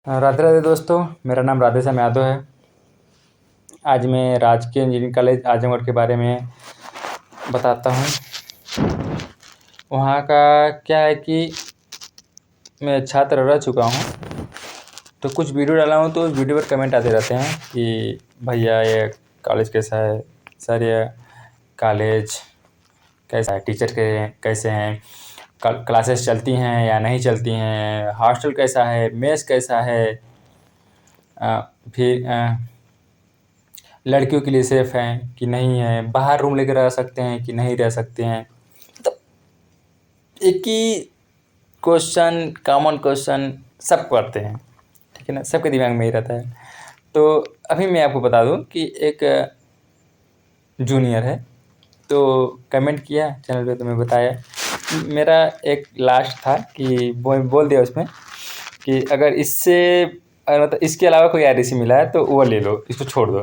राधे राधे दोस्तों, मेरा नाम राधेश्याम यादव है। आज मैं राजकीय इंजीनियरिंग कॉलेज आजमगढ़ के बारे में बताता हूँ। वहाँ का क्या है कि मैं छात्र रह चुका हूँ, तो कुछ वीडियो डाला हूँ तो उस वीडियो पर कमेंट आते रहते हैं कि भैया ये कॉलेज कैसा है, सर ये कॉलेज कैसा है, टीचर के कैसे हैं, क्लासेस चलती हैं या नहीं चलती हैं, हॉस्टल कैसा है, मेस कैसा है, फिर लड़कियों के लिए सेफ़ हैं कि नहीं है, बाहर रूम लेकर रह सकते हैं कि नहीं रह सकते हैं। तो एक ही क्वेश्चन, कॉमन क्वेश्चन सब करते हैं, ठीक है ना, सबके दिमाग में ही रहता है। तो अभी मैं आपको बता दूं कि एक जूनियर है, तो कमेंट किया चैनल पे, तो मैं बताया। मेरा एक लास्ट था कि बोल दिया उसमें कि अगर इससे मतलब इसके अलावा कोई आरईसी मिला है तो वो ले लो, इसको छोड़ दो।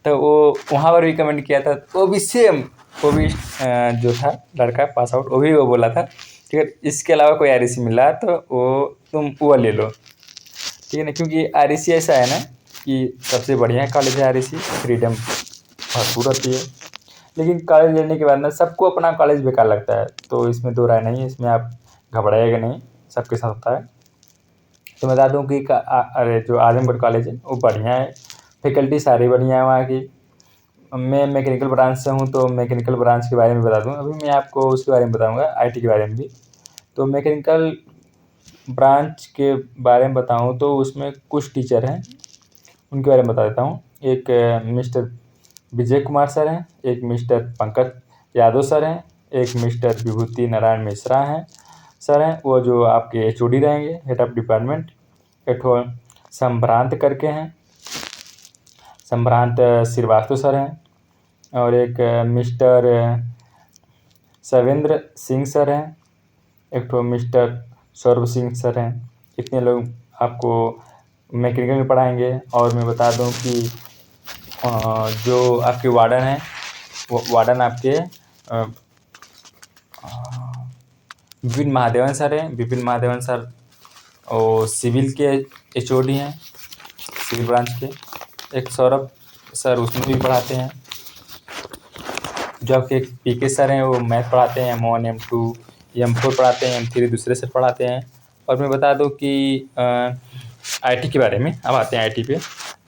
तो वो वहाँ पर भी कमेंट किया था, वो भी सेम, वो भी जो था लड़का पास आउट, वो बोला था कि अगर इसके अलावा कोई आरईसी मिला तो वो तुम वो ले लो, ठीक है ना। क्योंकि आरईसी ऐसा है ना कि सबसे बढ़िया कॉलेज है आरईसी, फ्रीडम भरपूर होती है। लेकिन कॉलेज लेने के बाद ना सबको अपना कॉलेज बेकार लगता है, तो इसमें दो राय नहीं है, इसमें आप घबराइएगा नहीं, सबके साथ होता है। तो बता दूं कि अरे जो आजमगढ़ कॉलेज है वो बढ़िया है, फैकल्टी सारी बढ़िया है वहाँ की। मैं मैकेनिकल ब्रांच से हूँ, तो मैकेनिकल ब्रांच के बारे में बता दूँ। अभी मैं आपको उसके बारे में बताऊँगा, आईटी के बारे में भी। तो मैकेनिकल ब्रांच के बारे में बताऊँ तो उसमें कुछ टीचर हैं, उनके बारे में बता देता हूँ। एक मिस्टर विजय कुमार सर हैं, एक मिस्टर पंकज यादव सर हैं, एक मिस्टर विभूति नारायण मिश्रा हैं सर हैं, वो जो आपके एचओडी रहेंगे, हेड ऑफ डिपार्टमेंट। एक संभ्रांत करके हैं, संभ्रांत श्रीवास्तव सर हैं, और एक मिस्टर सवेंद्र सिंह सर हैं, एक तो मिस्टर सौरभ सिंह सर हैं। इतने लोग आपको मैकेनिकल में पढ़ाएंगे। और मैं बता दूं कि जो आपके वार्डन हैं, वो वार्डन आपके विपिन महादेवन सर हैं। विपिन महादेवन सर और सिविल के एचओडी हैं, सिविल ब्रांच के। एक सौरभ सर उसमें भी पढ़ाते हैं। जो आपके पीके सर हैं वो मैथ पढ़ाते हैं, M1 M2 M4 पढ़ाते हैं, M3 दूसरे सर पढ़ाते हैं। और मैं बता दूं कि आईटी के बारे में, अब आते हैं आईटी पे।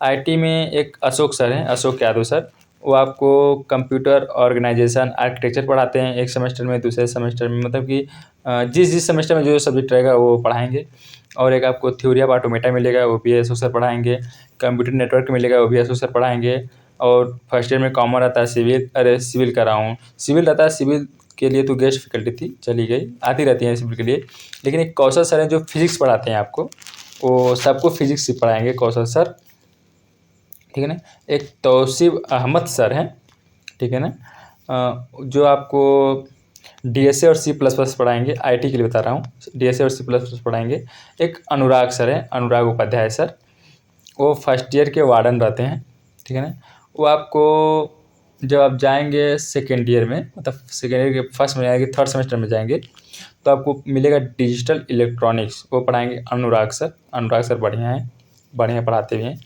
आईटी में एक अशोक सर हैं, अशोक यादव सर, वो आपको कंप्यूटर ऑर्गेनाइजेशन आर्किटेक्चर पढ़ाते हैं एक सेमेस्टर में, दूसरे सेमेस्टर में मतलब कि जिस सेमेस्टर में जो सब्जेक्ट रहेगा वो पढ़ाएंगे। और एक आपको थ्योरी ऑफ ऑटोमेटा मिलेगा, वो भी अशोक सर पढ़ाएंगे। कंप्यूटर नेटवर्क मिलेगा, वो भी अशोक सर पढ़ाएंगे। और फर्स्ट ईयर में कॉमन रहता है सिविल कर रहा हूँ, सिविल रहता है। सिविल के लिए तो गेस्ट फैकल्टी थी, चली गई, आती रहती है सिविल के लिए। लेकिन एक कौशल सर हैं जो फिजिक्स पढ़ाते हैं आपको, वो सबको फिजिक्स ही पढ़ाएंगे कौशल सर, ठीक है ना। एक तौसीफ अहमद सर हैं, ठीक है ना, जो आपको डीएसए और C++ पढ़ाएंगे। आईटी के लिए बता रहा हूँ, डीएसए और C++ पढ़ाएंगे। एक अनुराग सर हैं, अनुराग उपाध्याय सर, वो फर्स्ट ईयर के वार्डन रहते हैं, ठीक है ना। वो आपको जब आप जाएंगे सेकेंड ईयर में, मतलब सेकेंड ईयर के फर्स्ट में जाएंगे, थर्ड सेमेस्टर में जाएंगे, तो आपको मिलेगा डिजिटल इलेक्ट्रॉनिक्स, वो पढ़ाएंगे अनुराग सर। अनुराग सर बढ़िया हैं, बढ़िया पढ़ाते भी हैं।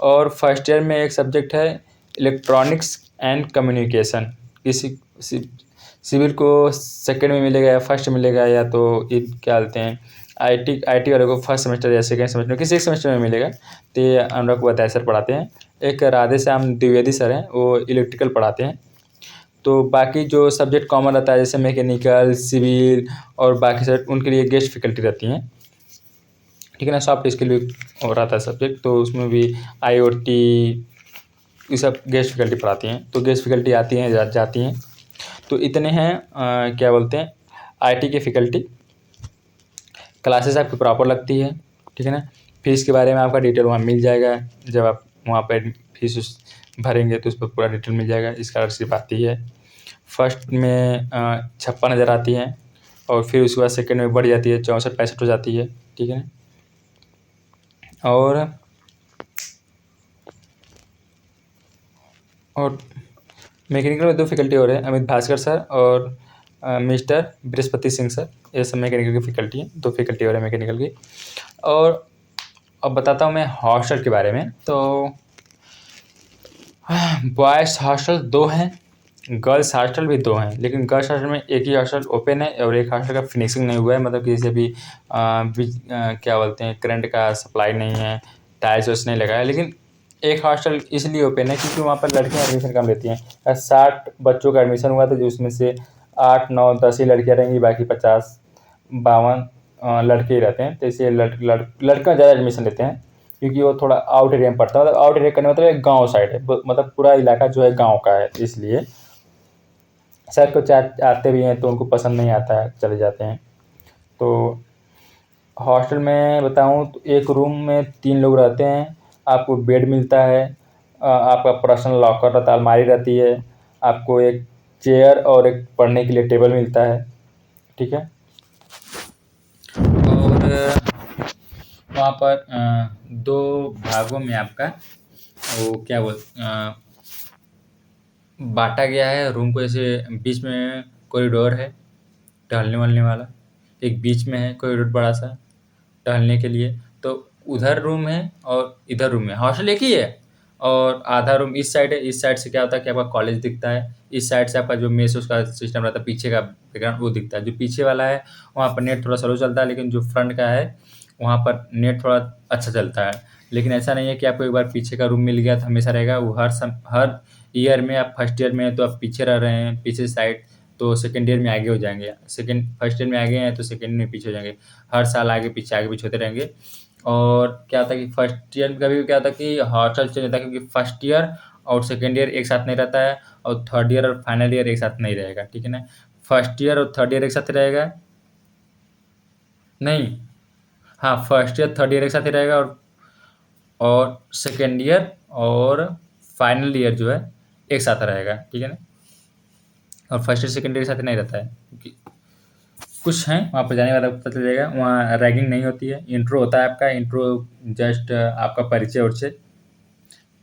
और फर्स्ट ईयर में एक सब्जेक्ट है इलेक्ट्रॉनिक्स एंड कम्युनिकेशन। किसी सिविल को सेकेंड में मिलेगा या फर्स्ट में मिलेगा, या तो ये क्या बोलते हैं आईटी वाले को फर्स्ट सेमेस्टर या सेकेंड सेमेस्टर, किसी एक सेमेस्टर में मिलेगा। तो ये अनुराग उपाध्याय सर पढ़ाते हैं। एक राधेश्याम द्विवेदी सर हैं, वो इलेक्ट्रिकल पढ़ाते हैं। तो बाकी जो सब्जेक्ट कॉमन रहता है जैसे मैकेनिकल, सिविल और बाकी सर, उनके लिए गेस्ट फैकल्टी रहती हैं, ठीक है ना। सॉफ्ट स्किल भी हो रहा था सब्जेक्ट, तो उसमें भी IoT ये सब गेस्ट फैकल्टी पढ़ाती हैं। तो गेस्ट फैकल्टी आती हैं, जाती हैं। तो इतने हैं क्या बोलते हैं आईटी के फैकल्टी। क्लासेस आपकी प्रॉपर लगती है, ठीक है ना। फीस के बारे में आपका डिटेल वहाँ मिल जाएगा, जब आप वहाँ पर फीस भरेंगे तो उस पर पूरा डिटेल मिल जाएगा। स्कॉलरशिप आती है, फर्स्ट में 56,000 आती है, और फिर उसके बाद सेकेंड में बढ़ जाती है, 64-65 हो जाती है, ठीक है। और मैकेनिकल में 2 फैकल्टी और हैं, अमित भास्कर सर और मिस्टर बृहस्पति सिंह सर, ये सब मैकेनिकल की फैकल्टी हैं। 2 फैकल्टी और है मैकेनिकल की। और अब बताता हूँ मैं हॉस्टल के बारे में। तो बॉयज़ हॉस्टल 2 हैं, गर्ल्स हॉस्टल भी 2 हैं, लेकिन गर्ल्स हॉस्टल में एक ही हॉस्टल ओपन है और एक हॉस्टल का फिनिशिंग नहीं हुआ है, मतलब कि जैसे अभी क्या बोलते हैं, करंट का सप्लाई नहीं है, टाइल्स वाइल्स नहीं लगा है। लेकिन एक हॉस्टल इसलिए ओपन है क्योंकि वहाँ पर लड़कियाँ एडमिशन कम लेती हैं। 60 बच्चों का एडमिशन हुआ था, जो उसमें से 8, 9, 10 ही लड़कियाँ रहेंगी, बाकी 50, 52 लड़के ही रहते हैं। तो इसलिए लड़का ज़्यादा एडमिशन लेते हैं क्योंकि वो थोड़ा आउट एरिया में पड़ता है। मतलब आउट एरिया करने मतलब एक गाँव साइड है, मतलब पूरा इलाका जो है गाँव का है, इसलिए शायद कुछ आते भी हैं तो उनको पसंद नहीं आता है, चले जाते हैं। तो हॉस्टल में बताऊँ तो एक रूम में 3 लोग रहते हैं। आपको बेड मिलता है, आपका पर्सनल लॉकर रहता है, अलमारी रहती है, आपको एक चेयर और एक पढ़ने के लिए टेबल मिलता है, ठीक है। और वहाँ पर 2 भागों में आपका वो क्या बांटा गया है रूम को। जैसे बीच में कॉरिडोर है टहलने वहलने वाला, एक बीच में है कॉरिडोर बड़ा सा टहलने के लिए, तो उधर रूम है और इधर रूम है। हॉस्टल एक ही है और आधा रूम इस साइड है। इस साइड से क्या होता है कि आपका कॉलेज दिखता है, इस साइड से आपका जो मेस उसका सिस्टम रहता है, पीछे का बैकग्राउंड वो दिखता है। जो पीछे वाला है वहाँ पर नेट थोड़ा स्लो चलता है, लेकिन जो फ्रंट का है वहाँ पर नेट थोड़ा अच्छा चलता है। लेकिन ऐसा नहीं है कि आपको एक बार पीछे का रूम मिल गया तो हमेशा रहेगा। वो हर ईयर में, आप फर्स्ट ईयर में हैं तो आप पीछे रह रहे हैं, पीछे साइड, तो सेकंड ईयर में आगे हो जाएंगे। फर्स्ट ईयर में आगे हैं तो सेकंड में पीछे हो जाएंगे। हर साल आगे पीछे होते रहेंगे। और क्या होता है कि फर्स्ट ईयर में कभी क्या होता है कि हॉस्टल चेंज होता है, क्योंकि फर्स्ट ईयर और सेकंड ईयर एक साथ नहीं रहता है और थर्ड ईयर और फाइनल ईयर एक साथ नहीं रहेगा, ठीक है ना। फर्स्ट ईयर और थर्ड ईयर एक साथ रहेगा, नहीं, हाँ, फर्स्ट ईयर थर्ड ईयर एक साथ ही रहेगा और सेकेंड ईयर और फाइनल ईयर जो है एक साथ रहेगा, ठीक है ना। और फर्स्ट ईयर सेकेंड ईयर एक साथ नहीं रहता है, क्योंकि कुछ हैं वहाँ पर जाने के बाद पता चल जाएगा। वहाँ रैगिंग नहीं होती है। इंट्रो होता है आपका, इंट्रो जस्ट आपका परिचय उरचय,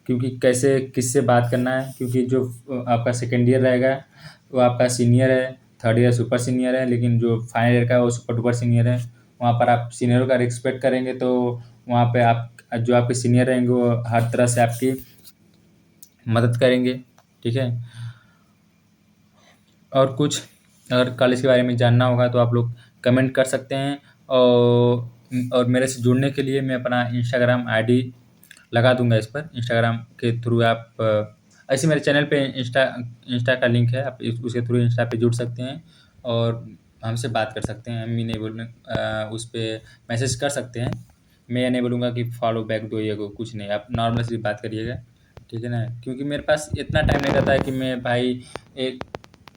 क्योंकि कैसे किससे बात करना है, क्योंकि जो आपका सेकेंड ईयर रहेगा वो आपका सीनियर है, थर्ड ईयर सुपर सीनियर है, लेकिन जो फाइनल ईयर का है वो सुपर डुपर सीनियर है। वहाँ पर आप सीनियरों का रिस्पेक्ट करेंगे तो वहाँ पे आप जो आपके सीनियर रहेंगे वो हर तरह से आपकी मदद करेंगे, ठीक है। और कुछ अगर कॉलेज के बारे में जानना होगा तो आप लोग कमेंट कर सकते हैं। और मेरे से जुड़ने के लिए मैं अपना इंस्टाग्राम आईडी लगा दूंगा इस पर। इंस्टाग्राम के थ्रू आप ऐसे मेरे चैनल पे इंस्टा का लिंक है, आप उसके थ्रू इंस्टा पे जुड़ सकते हैं और हमसे बात कर सकते हैं। हम ही नहीं बोलने उस पर मैसेज कर सकते हैं। मैं ये नहीं बोलूँगा कि फॉलो बैक दो, ये कुछ नहीं, आप नॉर्मल सी बात करिएगा, ठीक है ना। क्योंकि मेरे पास इतना टाइम नहीं रहता है कि मैं भाई एक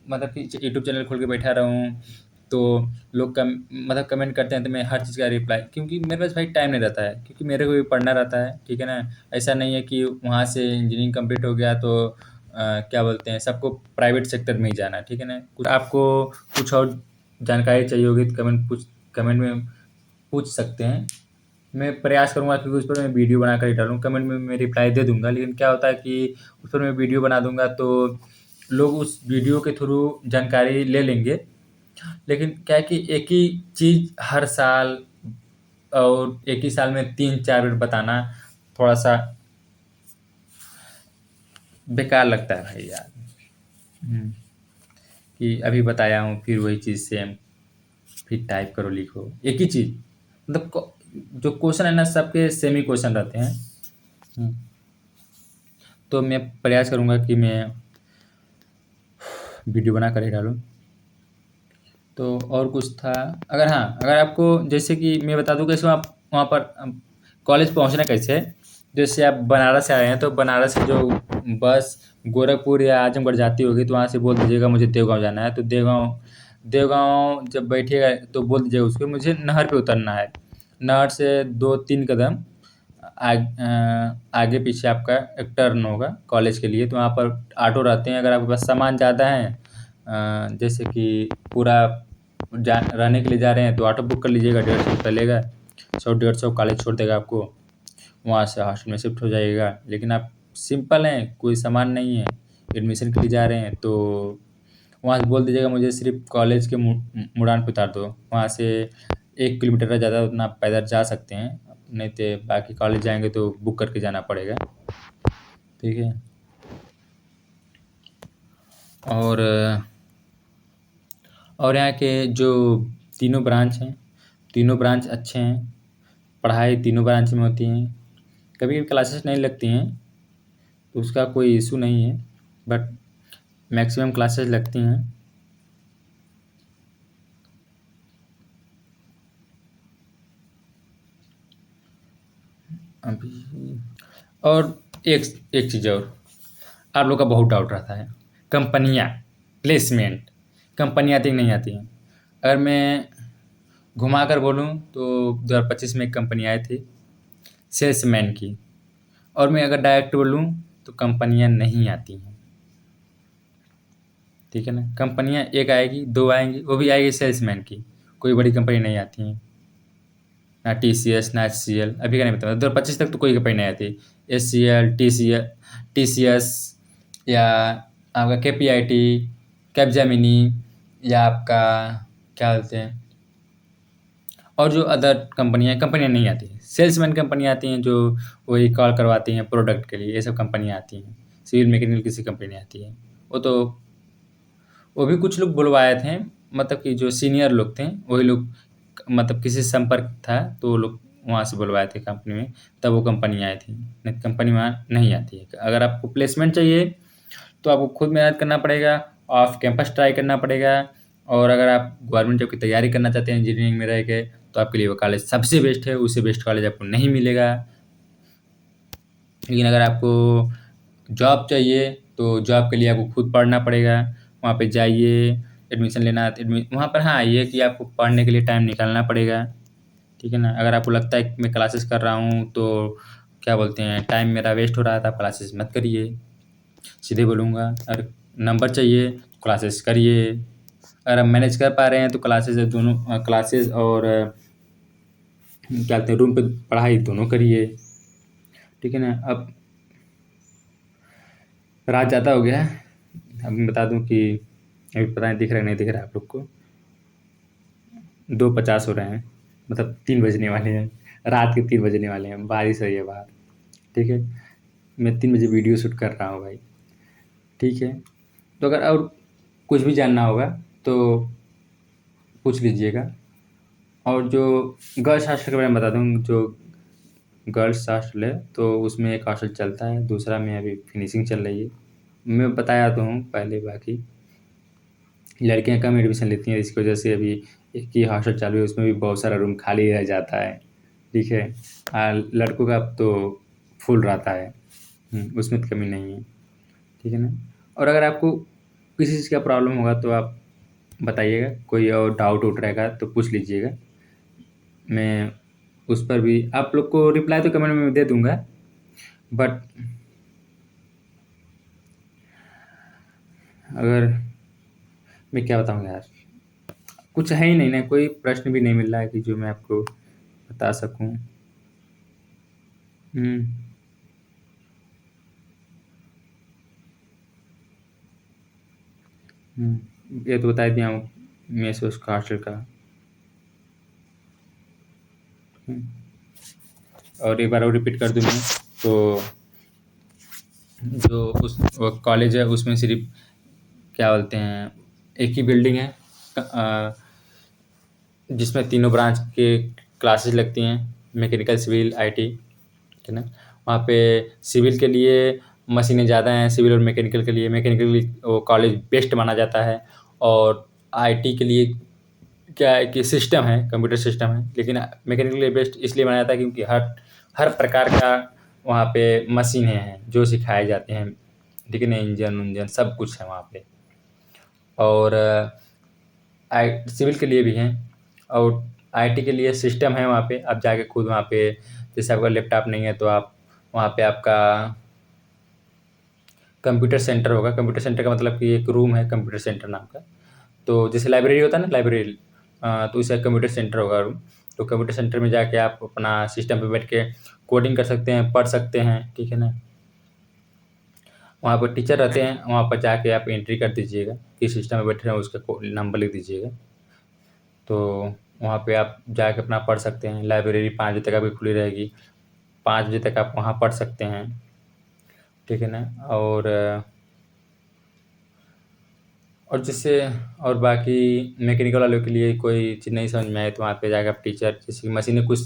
मतलब कि यूट्यूब चैनल खोल के बैठा रहूँ, तो लोग मतलब कमेंट करते हैं तो मैं हर चीज़ का रिप्लाई, क्योंकि मेरे पास भाई टाइम नहीं रहता है, क्योंकि मेरे को भी पढ़ना रहता है, ठीक है ना। ऐसा नहीं है कि वहाँ से इंजीनियरिंग कंप्लीट हो गया तो क्या बोलते हैं, सबको प्राइवेट सेक्टर में ही जाना है, ठीक है ना। कुछ आपको कुछ और जानकारी चाहिए होगी तो कमेंट में पूछ सकते हैं। मैं प्रयास करूँगा कि उस पर मैं वीडियो बना कर ही डालूँ। कमेंट में मैं रिप्लाई दे दूँगा, लेकिन क्या होता है कि उस पर मैं वीडियो बना दूँगा तो लोग उस वीडियो के थ्रू जानकारी ले लेंगे। लेकिन क्या है कि एक ही चीज़ हर साल और एक ही साल में 3-4 बार बताना थोड़ा-सा बेकार लगता है भाई यार। कि अभी बताया हूँ फिर वही चीज़ सेम, फिर टाइप करो लिखो एक ही चीज़, मतलब जो क्वेश्चन है ना सबके सेम ही क्वेश्चन रहते हैं। तो मैं प्रयास करूँगा कि मैं वीडियो बना कर ही डालूँ। तो और कुछ था, अगर आपको जैसे कि मैं बता दूँ कैसे वहाँ पर कॉलेज पहुँचना कैसे है। जैसे आप बनारस से आए हैं तो बनारस से जो बस गोरखपुर या आजमगढ़ जाती होगी तो वहाँ से बोल दीजिएगा मुझे देवगाँव जाना है। तो देवगाँव जब बैठिएगा तो बोल दीजिएगा उसको मुझे नहर पे उतरना है। नहर से 2-3 कदम आगे पीछे आपका एक टर्न होगा कॉलेज के लिए, तो वहाँ पर ऑटो रहते हैं। अगर आपके पास सामान ज़्यादा है, जैसे कि पूरा रहने के लिए जा रहे हैं तो ऑटो बुक कर लीजिएगा, 150 रुपये लेगा, 100-150 कॉलेज छोड़ देगा आपको, वहाँ से हॉस्टल में शिफ्ट हो जाइएगा। लेकिन आप सिंपल हैं, कोई सामान नहीं है, एडमिशन के लिए जा रहे हैं तो वहाँ से बोल दीजिएगा मुझे सिर्फ कॉलेज के मुड़ान पे उतार दो। वहाँ से 1 किलोमीटर ज़्यादा उतना पैदल जा सकते हैं, नहीं तो बाकी कॉलेज जाएंगे तो बुक करके जाना पड़ेगा। ठीक है। और यहाँ के जो तीनों ब्रांच हैं, तीनों ब्रांच अच्छे हैं, पढ़ाई तीनों ब्रांच में होती हैं। कभी कभी क्लासेस नहीं लगती हैं तो उसका कोई इशू नहीं है, बट मैक्सिमम क्लासेस लगती हैं। अभी और एक एक चीज़ और, आप लोग का बहुत डाउट रहता है, कंपनियाँ, प्लेसमेंट, कंपनी आती कि नहीं आती हैं। अगर मैं घुमा कर बोलूँ तो 2025 में एक कंपनी आई थी सेल्समैन की, और मैं अगर डायरेक्ट बोलूँ तो कंपनियाँ नहीं आती हैं। ठीक है ना, कंपनियाँ एक आएगी, दो आएंगी, वो भी आएगी सेल्समैन की, कोई बड़ी कंपनी नहीं आती हैं। ना TCS ना HCL, अभी का नहीं पता, 2025 तक तो कोई कंपनी नहीं आती। HCL, TCS या आपका KPIT, कैपजेमिनी, या आपका क्या बोलते हैं, और जो अदर कंपनियाँ नहीं आती हैं। सेल्समैन कंपनियाँ आती हैं जो वही कॉल करवाती हैं प्रोडक्ट के लिए, ये सब कंपनियाँ आती हैं। सिविल मैकेनिकल किसी कंपनी नहीं आती है। वो भी कुछ लोग बुलवाए थे, मतलब कि जो सीनियर लोग थे वही लोग, मतलब किसी संपर्क था तो वो लोग वहाँ से बुलवाए थे कंपनी में, तब वो कंपनी आई थी। नहीं, कंपनी वहाँ नहीं आती है। अगर आपको प्लेसमेंट चाहिए तो आपको खुद मेहनत करना पड़ेगा, ऑफ कैंपस ट्राई करना पड़ेगा। और अगर आप गवर्नमेंट जॉब की तैयारी करना चाहते हैं इंजीनियरिंग में रह के, तो आपके लिए वो कॉलेज सबसे बेस्ट है, उससे बेस्ट कॉलेज आपको नहीं मिलेगा। लेकिन अगर आपको जॉब चाहिए तो जॉब के लिए आपको खुद पढ़ना पड़ेगा, वहाँ पे जाइए, एडमिशन लेना वहाँ पर। हाँ, ये कि आपको पढ़ने के लिए टाइम निकालना पड़ेगा। ठीक है ना, अगर आपको लगता है कि मैं क्लासेस कर रहा हूँ तो क्या बोलते हैं टाइम मेरा वेस्ट हो रहा है, तो आप क्लासेस मत करिए, सीधे बोलूँगा। अगर नंबर चाहिए तो क्लासेस करिए, अगर आप मैनेज कर पा रहे हैं तो क्लासेस, दोनों क्लासेस और क्या बोलते हैं रूम पे पढ़ाई दोनों करिए। ठीक है ना। अब रात ज़्यादा हो गया है, अब मैं बता दूं कि अभी पता नहीं दिख रहा है नहीं दिख रहा है आप लोग को, 2:50 हो रहे हैं, मतलब 3 बजने वाले हैं, रात के 3 बजने वाले हैं, बारिश हो रही है बाहर। ठीक है, मैं 3 बजे वीडियो शूट कर रहा हूँ भाई। ठीक है, तो अगर और कुछ भी जानना होगा तो पूछ लीजिएगा। और जो गर्ल्स हॉस्टल के बारे में बता दूँ, जो गर्ल्स हॉस्टल है तो उसमें एक हॉस्टल चलता है, दूसरा में अभी फिनिशिंग चल रही है। मैं बताया तो हूँ पहले, बाकी लड़कियां कम एडमिशन लेती हैं, इसकी वजह से अभी एक ही हॉस्टल चालू है, उसमें भी बहुत सारा रूम खाली रह जाता है। ठीक है, लड़कों का तो फुल रहता है, उसमें तो कमी नहीं है। ठीक है ना। और अगर आपको किसी चीज़ का प्रॉब्लम होगा तो आप बताइएगा, कोई और डाउट उठ रहेगा तो पूछ लीजिएगा, मैं उस पर भी आप लोग को रिप्लाई तो कमेंट में दे दूंगा। बट अगर मैं क्या बताऊँ यार, कुछ है ही नहीं ना, कोई प्रश्न भी नहीं मिल रहा है कि जो मैं आपको बता सकूं। हम्म ये तो बता दिया हूँ, मेस उसका हॉस्टल का। हम्म, और एक बार और रिपीट कर दूँ मैं, तो जो उस कॉलेज है उसमें सिर्फ क्या बोलते हैं एक ही बिल्डिंग है, अ, जिसमें तीनों ब्रांच के क्लासेस लगती हैं, मैकेनिकल, सिविल, IT। ठीक है ना। वहाँ पे सिविल के लिए मशीनें ज़्यादा हैं, सिविल और मैकेनिकल के लिए, मैकेनिकल के लिए वो कॉलेज बेस्ट माना जाता है। और IT के लिए क्या है कि सिस्टम है, कंप्यूटर सिस्टम है, लेकिन मैकेनिकल के लिए बेस्ट इसलिए माना जाता है क्योंकि हर हर प्रकार का वहाँ पे मशीनें हैं जो सिखाए जाते हैं। ठीक है ना, इंजन उंजन सब कुछ है वहाँ पे। और सिविल के लिए भी हैं, और IT के लिए सिस्टम है वहाँ पे, आप जाके खुद वहाँ पे, जैसे आपका लैपटॉप नहीं है तो आप वहाँ पे आपका कंप्यूटर सेंटर होगा। कंप्यूटर सेंटर का मतलब कि एक रूम है कंप्यूटर सेंटर नाम का, तो जैसे लाइब्रेरी होता है ना, लाइब्रेरी, तो उसे कंप्यूटर सेंटर होगा रूम। तो कंप्यूटर सेंटर में जाके आप अपना सिस्टम पे बैठ के कोडिंग कर सकते हैं, पढ़ सकते हैं। ठीक है ना। वहाँ पर टीचर रहते हैं, वहाँ पर जाके आप एंट्री कर दीजिएगा, किस सिस्टम में बैठे हैं उसका नंबर लिख दीजिएगा, तो वहाँ पे आप जाके अपना पढ़ सकते हैं। लाइब्रेरी 5 बजे तक आपकी खुली रहेगी, 5 बजे तक आप वहाँ पढ़ सकते हैं, ठीक है ना। और जैसे और बाकी मैकेनिकल वालों के लिए कोई चीज़ नहीं समझ में आए तो वहाँ पे जाकर आप टीचर, जैसे कि मशीनें कुछ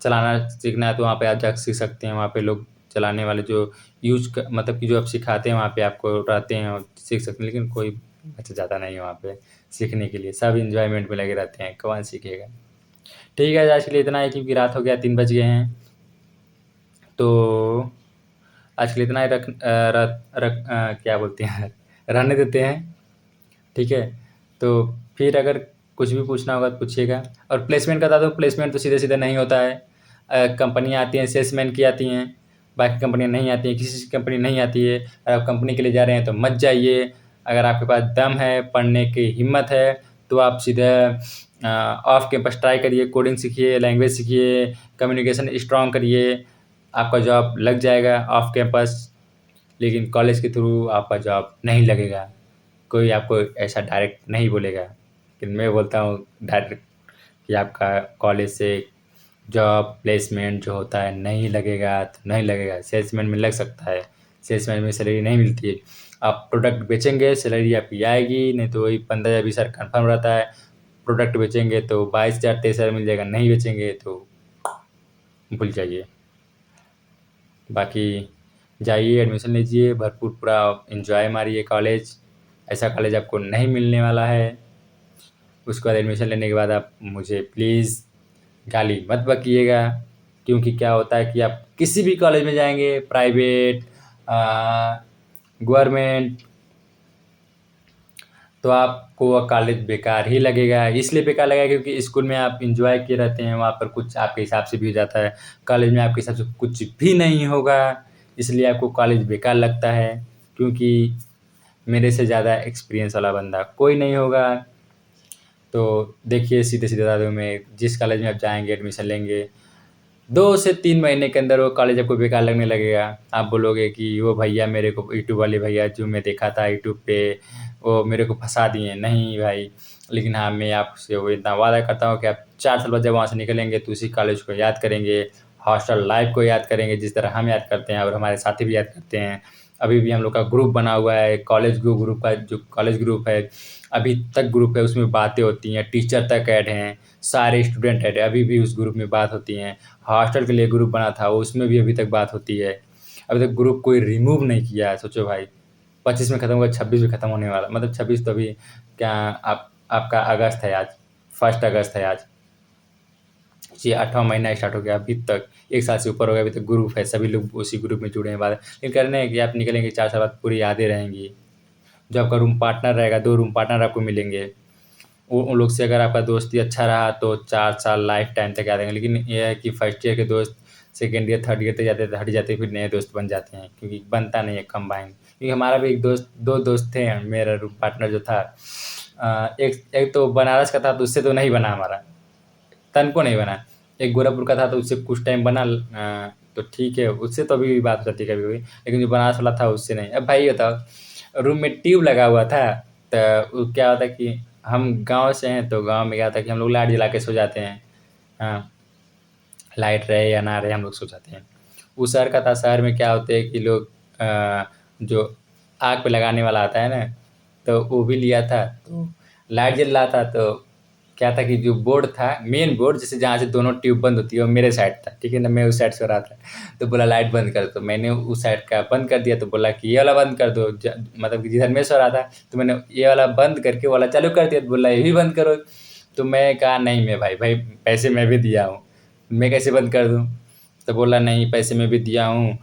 चलाना सीखना है तो वहाँ पे आप जाकर सीख सकते हैं। वहाँ पे लोग चलाने वाले जो मतलब कि जो आप सिखाते हैं वहाँ पे आपको रहते हैं और सीख सकते हैं। लेकिन कोई बच्चा ज़्यादा नहीं है वहाँ पे सीखने के लिए, सब इंजॉयमेंट में लगे रहते हैं, कौन सीखेगा। ठीक है, आज के लिए इतना ही, क्योंकि रात हो गया, 3 बज गए हैं। तो आज के लिए इतना ही क्या बोलते हैं रहने देते हैं, ठीक है। तो फिर अगर कुछ भी पूछना होगा तो पूछिएगा। और प्लेसमेंट का बता दूँ, प्लेसमेंट तो सीधे सीधे नहीं होता है। कंपनियाँ आती हैं, सेल्समैन की आती हैं, बाकी कंपनियाँ नहीं आती हैं, किसी कंपनी नहीं आती है। अगर आप कंपनी के लिए जा रहे हैं तो मत जाइए। अगर आपके पास दम है, पढ़ने की हिम्मत है, तो आप सीधे ऑफ कैंपस ट्राई करिए, कोडिंग सीखिए, लैंग्वेज सीखिए, कम्युनिकेशन स्ट्रॉन्ग करिए, आपका जॉब लग जाएगा ऑफ कैंपस। लेकिन कॉलेज के थ्रू आपका जॉब नहीं लगेगा, कोई आपको ऐसा डायरेक्ट नहीं बोलेगा। लेकिन मैं बोलता हूँ डायरेक्ट कि आपका कॉलेज से जॉब प्लेसमेंट जो होता है नहीं लगेगा तो नहीं लगेगा। सेल्समैन में लग सकता है, सेल्समैन में सैलरी नहीं मिलती है। आप प्रोडक्ट बेचेंगे, सैलरी आपकी आएगी, नहीं तो वही 15 या 20 हज़ार कन्फर्म रहता है। प्रोडक्ट बेचेंगे तो 22 हज़ार 23 हज़ार मिल जाएगा, नहीं बेचेंगे तो भूल जाइए। बाकी जाइए, एडमिशन लीजिए, भरपूर पूरा एंजॉय मारिए कॉलेज। ऐसा कॉलेज आपको नहीं मिलने वाला है। उसके बाद एडमिशन लेने के बाद आप मुझे प्लीज़ गाली मत बकिएगा, क्योंकि क्या होता है कि आप किसी भी कॉलेज में जाएंगे, प्राइवेट, गवर्नमेंट, तो आपको वह कॉलेज बेकार ही लगेगा। इसलिए बेकार लगेगा क्योंकि स्कूल में आप इंजॉय किए रहते हैं, वहाँ पर कुछ आपके हिसाब से भी हो जाता है। कॉलेज में आपके हिसाब से कुछ भी नहीं होगा, इसलिए आपको कॉलेज बेकार लगता है। क्योंकि मेरे से ज़्यादा एक्सपीरियंस वाला बंदा कोई नहीं होगा। तो देखिए, सीधे सीधे बता दूँ, मैं जिस कॉलेज में आप जाएंगे, एडमिशन लेंगे, 2 से 3 महीने के अंदर वो कॉलेज आपको बेकार लगने लगेगा। आप बोलोगे कि वो भैया मेरे को, यूट्यूब वाले भैया जो मैं देखा था यूट्यूब पे, वो मेरे को फंसा दिए। नहीं भाई, लेकिन हाँ, मैं आपसे वो इतना वादा करता हूँ कि आप 4 साल बाद जब वहाँ से निकलेंगे तो उसी कॉलेज को याद करेंगे, हॉस्टल लाइफ को याद करेंगे, जिस तरह हम याद करते हैं और हमारे साथी भी याद करते हैं। अभी भी हम लोग का ग्रुप बना हुआ है, कॉलेज ग्रुप का, जो कॉलेज ग्रुप है अभी तक ग्रुप है, उसमें बातें होती हैं, टीचर तक ऐड हैं, सारे स्टूडेंट ऐड है, अभी भी उस ग्रुप में बात होती हैं। हॉस्टल के लिए ग्रुप बना था, उसमें भी अभी तक बात होती है। अभी तक ग्रुप कोई रिमूव नहीं किया है। सोचो भाई, 25 में ख़त्म हुआ, 26 में ख़त्म होने वाला, मतलब 26 तो अभी क्या, आपका अगस्त है आज, 1 अगस्त है आज। ये 8वां महीना स्टार्ट हो गया, अभी तक 1 साल से ऊपर हो गया, अभी तक ग्रुप है, सभी लोग उसी ग्रुप में जुड़े हैं। बात लेकिन करने हैं कि आप निकलेंगे 4 साल बाद, पूरी यादें रहेंगी। जो आपका रूम पार्टनर रहेगा, 2 रूम पार्टनर आपको मिलेंगे, वो उन लोग से अगर आपका दोस्ती अच्छा रहा तो 4 साल लाइफ टाइम तक याद रहेंगे। लेकिन ये है कि फर्स्ट ईयर के दोस्त सेकेंड ईयर थर्ड ईयर तक जाते हट जाते, फिर नए दोस्त बन जाते हैं, क्योंकि बनता नहीं है कंबाइन। क्योंकि हमारा भी एक दोस्त, 2 दोस्त थे, मेरा रूम पार्टनर जो था, एक तो बनारस का था, तो उससे तो नहीं बना हमारा, तन को नहीं बना। एक गोरखपुर का था तो उससे कुछ टाइम बना, तो ठीक है, उससे तो अभी भी बात होती है कभी कभी। लेकिन जो बनारस वाला था उससे नहीं। अब भाई बताओ, रूम में ट्यूब लगा हुआ था, तो वो क्या होता कि हम गांव से हैं, तो गांव में क्या होता है कि हम लोग लाइट जला के सो जाते हैं। हाँ, लाइट रहे या ना रहे, हम लोग सो जाते हैं। उस शहर का था, शहर में क्या होते है कि लोग जो आग पे लगाने वाला आता है ना, तो वो भी लिया था। तो लाइट जल रहा था, तो क्या था कि जो बोर्ड था, मेन बोर्ड, जैसे जहाँ से दोनों ट्यूब बंद होती है, वो मेरे साइड था, ठीक है ना, मैं उस साइड से रहा था। तो बोला लाइट बंद कर, तो मैंने उस साइड का बंद कर दिया। तो बोला कि ये वाला बंद कर दो, मतलब कि जिधर मैं सो रहा था, तो मैंने ये वाला बंद करके वो वाला चालू कर दिया। तो बोला ये भी बंद करो। तो मैं कहा नहीं, मैं भाई भाई पैसे मैं भी दिया हूँ, मैं कैसे बंद कर दूँ। तो बोला नहीं, पैसे मैं भी दिया हूँ,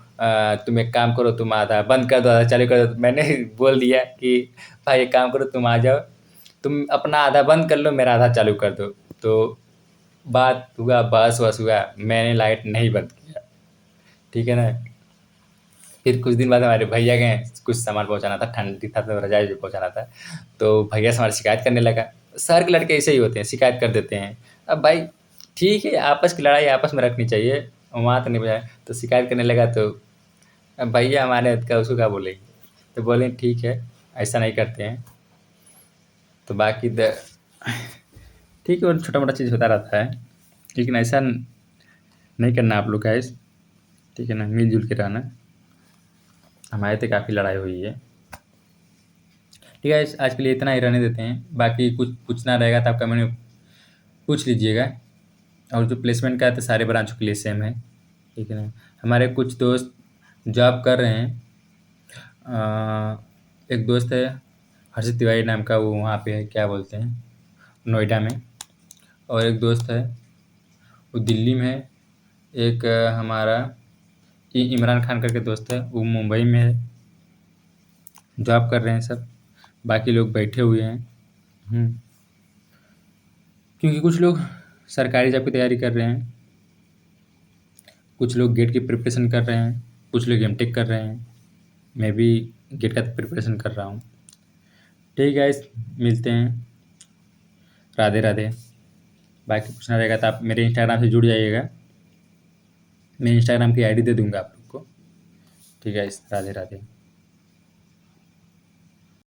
तुम एक काम करो, तुम आधा बंद कर दो आधा चालू कर दो। मैंने बोल दिया कि भाई एक काम करो, तुम आ जाओ, तुम अपना आधा बंद कर लो, मेरा आधा चालू कर दो। तो बात हुआ, बहस वस हुआ, मैंने लाइट नहीं बंद किया, ठीक है ना। फिर कुछ दिन बाद हमारे भैया गए, कुछ सामान पहुंचाना था, ठंडी था तो रजाई भी पहुंचाना था। तो भैया से हमारी शिकायत करने लगा। शहर के लड़के ऐसे ही होते हैं, शिकायत कर देते हैं। अब भाई ठीक है, आपस की लड़ाई आपस में रखनी चाहिए, वहाँ तो नहीं बजाय। तो शिकायत करने लगा, तो अब भैया हमारे का उसको क्या बोलेंगे। तो बोले ठीक है, ऐसा नहीं करते हैं। तो बाकी ठीक है, और छोटा मोटा चीज़ होता रहता है, लेकिन ऐसा नहीं करना आप लोग गाइस, ठीक है ना, मिलजुल के रहना। हमारे तो काफ़ी लड़ाई हुई है। ठीक है, आज के लिए इतना ही रहने देते हैं, बाकी कुछ पूछना रहेगा तो आप कमेंट में पूछ लीजिएगा। और जो प्लेसमेंट का है तो सारे ब्रांचों के लिए सेम है, ठीक है ना। हमारे कुछ दोस्त जॉब कर रहे हैं, एक दोस्त है हर्षित तिवारी नाम का, वो वहाँ पे है, क्या बोलते हैं, नोएडा में। और एक दोस्त है वो दिल्ली में है। एक हमारा इमरान खान करके दोस्त है, वो मुंबई में है, जॉब कर रहे हैं सब। बाकी लोग बैठे हुए हैं, क्योंकि कुछ लोग सरकारी जॉब की तैयारी कर रहे हैं, कुछ लोग गेट की प्रिपरेशन कर रहे हैं, कुछ लोग एमटेक कर रहे हैं। मैं भी गेट का प्रिपरेशन कर रहा हूँ। ठीक है, मिलते हैं। राधे राधे। बाकी पूछना रहेगा तो आप मेरे इंस्टाग्राम से जुड़ जाइएगा, मैं इंस्टाग्राम की आईडी दे दूँगा आप लोग को। ठीक है, राधे राधे।